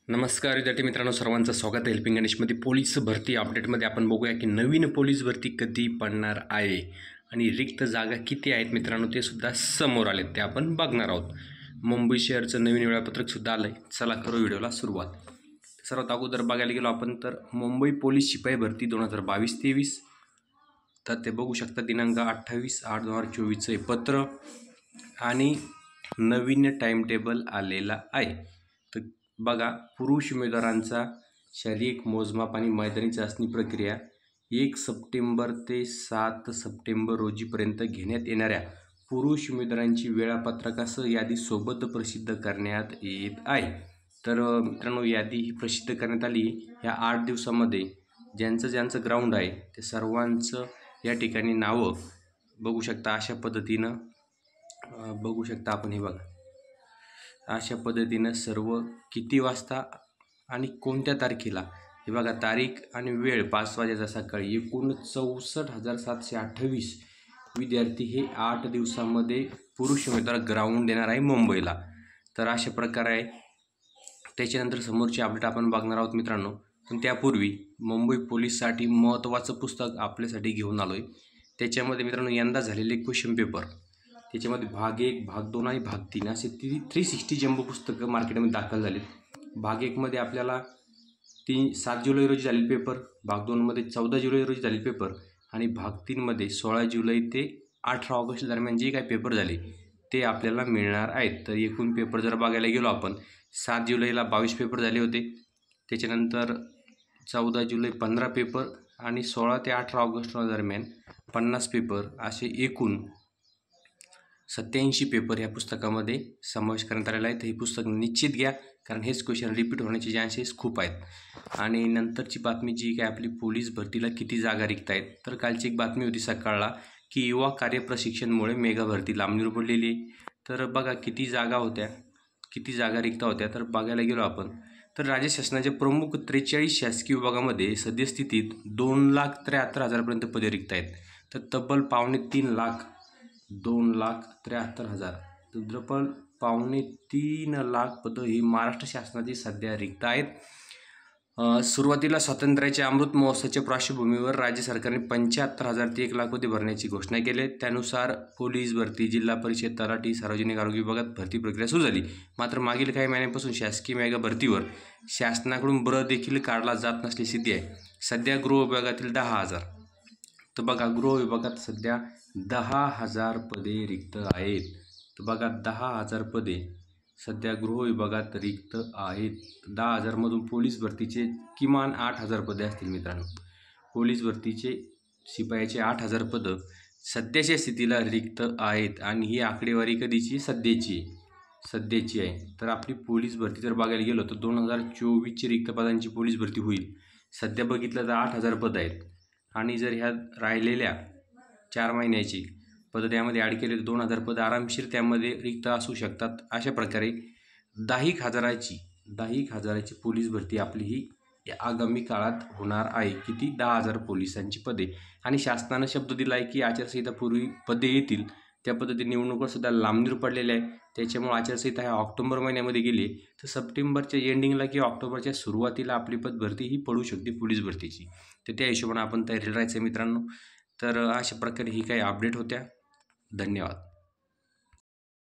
नमस्कार विद्यार्थी मित्रांनो, सर्वांचं स्वागत आहे हेल्पिंग गणेशमध्ये. पोलीस भरती अपडेटमध्ये आपण बघूया की नवीन पोलीस भरती कधी पडणार आहे आणि रिक्त जागा किती आहेत मित्रांनो, ते सुद्धा समोर आलेत, ते आपण बघणार आहोत. मुंबई शहरचं नवीन वेळापत्रकसुद्धा आलं आहे. चला करू व्हिडिओला सुरुवात. सर्वात अगोदर बघायला गेलो आपण तर मुंबई पोलीस शिपाई भरती 2022-23, तर ते बघू शकता दिनांक 28/8/2024 पत्र आणि नवीन टाईम टेबल आलेला आहे. तर बघा, पुरुष उमेदवारांचा शारीरिक मोजमाप आणि मैदानी चाचणी प्रक्रिया 1 सप्टेंबर ते 7 सप्टेंबर रोजीपर्यंत घेण्यात येणाऱ्या पुरुष उमेदवारांची वेळापत्रकासह यादी सोबत प्रसिद्ध करण्यात येत आहे. तर मित्रांनो, यादी ही प्रसिद्ध करण्यात आली. या 8 दिवसामध्ये ज्यांचं ग्राउंड आहे ते सर्वांचं या ठिकाणी नावं बघू शकता. अशा पद्धतीनं बघू शकता आपण. हे बघा, अशा पद्धतीनं सर्व किती वाजता आणि कोणत्या तारखेला, हे बघा, तारीख आणि वेळ 5 वाजेचा सकाळी. एकूण 64,728 विद्यार्थी हे 8 दिवसामध्ये पुरुष उमेदवार ग्राउंड देणार आहे मुंबईला. तर अशा प्रकारे आहे. त्याच्यानंतर समोरची अपडेट आपण बघणार आहोत मित्रांनो. पण त्यापूर्वी मुंबई पोलीससाठी महत्त्वाचं पुस्तक आपल्यासाठी घेऊन आलो आहे. त्याच्यामध्ये मित्रांनो यंदा झालेले क्वेश्चन पेपर, त्याच्यामध्ये भाग 1, भाग 2 आणि भाग 3 असे 360 जंबो पुस्तकं मार्केटमध्ये दाखल झाले. भाग 1मध्ये आपल्याला 7 जुलै रोजी झालेले पेपर, भाग 2मध्ये 14 जुलै रोजी झालेले पेपर आणि भाग 3मध्ये 16 जुलै ते 18 ऑगस्ट दरम्यान जे काही पेपर झाले ते आपल्याला मिळणार आहेत. तर एकूण पेपर जर बघायला गेलो आपण, 7 जुलैला 22 पेपर झाले होते. त्याच्यानंतर 14 जुलै 15 पेपर आणि 16 ते 18 ऑगस्ट दरम्यान 50 पेपर, असे एकूण 87 पेपर ह्या पुस्तकामध्ये समावेश करण्यात आलेला आहे. तर हे पुस्तक निश्चित घ्या, कारण हेच क्वेश्चन रिपीट होण्याचे चान्सेस खूप आहेत. आणि नंतरची बातमी जी काय आपली पोलीस भरतीला किती जागा रिक्त आहेत, तर कालची एक बातमी होती सकाळला की युवा कार्यप्रशिक्षणमुळे मेगा भरती लांबणीवर पडलेली आहे. तर बघा किती जागा होत्या, किती जागा रिक्त होत्या. तर बघायला गेलो आपण तर राज्य शासनाच्या प्रमुख 43 शासकीय विभागामध्ये सद्यस्थितीत 2,73,000 पदे रिक्त आहेत. तर तब्बल 2,73,000 तब्बल 3,25,000 पदं ही महाराष्ट्र शासनाची सध्या रिक्त आहेत. सुरुवातीला स्वातंत्र्याच्या अमृत महोत्सवाच्या पार्श्वभूमीवर राज्य सरकारने 75,000 ते 1,00,000 पदे भरण्याची घोषणा केली. त्यानुसार पोलीस भरती, जिल्हा परिषद, तलाठी, सार्वजनिक आरोग्य विभागात भरती प्रक्रिया सुरू झाली. मात्र मागील काही महिन्यांपासून शासकीय मेगा भरतीवर शासनाकडून भर देखील काढला जात नसल्याची स्थिती आहे. सध्या गृह विभागातील 10,000, तर बघा गृह विभागात सध्या 10,000 पदे रिक्त आहेत. तर बघा 10,000 पदे सध्या गृह विभागात रिक्त आहेत. 10,000मधून पोलीस भरतीचे किमान 8,000 पदे असतील मित्रांनो. पोलीस भरतीचे शिपायाचे 8,000 पदं सध्याच्या स्थितीला रिक्त आहेत आणि ही आकडेवारी कधीची? सध्याची आहे. तर आपली पोलीस भरती जर बघायला गेलो तर 2024ची रिक्त पदांची पोलीस भरती होईल. सध्या बघितलं तर 8,000 पदं आहेत आणि जर ह्या राहिलेल्या 4 महिन्याची पदं त्यामध्ये ॲड केले तर 2,000 पदं आरामशीर त्यामध्ये रिक्त असू शकतात. अशा प्रकारे 10,000ची पोलीस भरती आपली ही आगामी काळात होणार आहे. किती? 10,000 पोलिसांची पदे. आणि शासनानं शब्द दिला आहे की आचारसंहितापूर्वी पदे येतील. त्या पद्धतीने निवडणुकासुद्धा लांबणीवर पडलेल्या आहे. त्याच्यामुळे आचारसंहिता ह्या ऑक्टोबर महिन्यामध्ये गेली तर सप्टेंबरच्या एंडिंगला किंवा ऑक्टोबरच्या सुरुवातीला आपली भरती ही पडू शकते पोलीस भरतीची. तर त्या हिशोबाने आपण तयारीला राहायचं मित्रांनो. तर अशा प्रकारे ही काही अपडेट होत्या. धन्यवाद.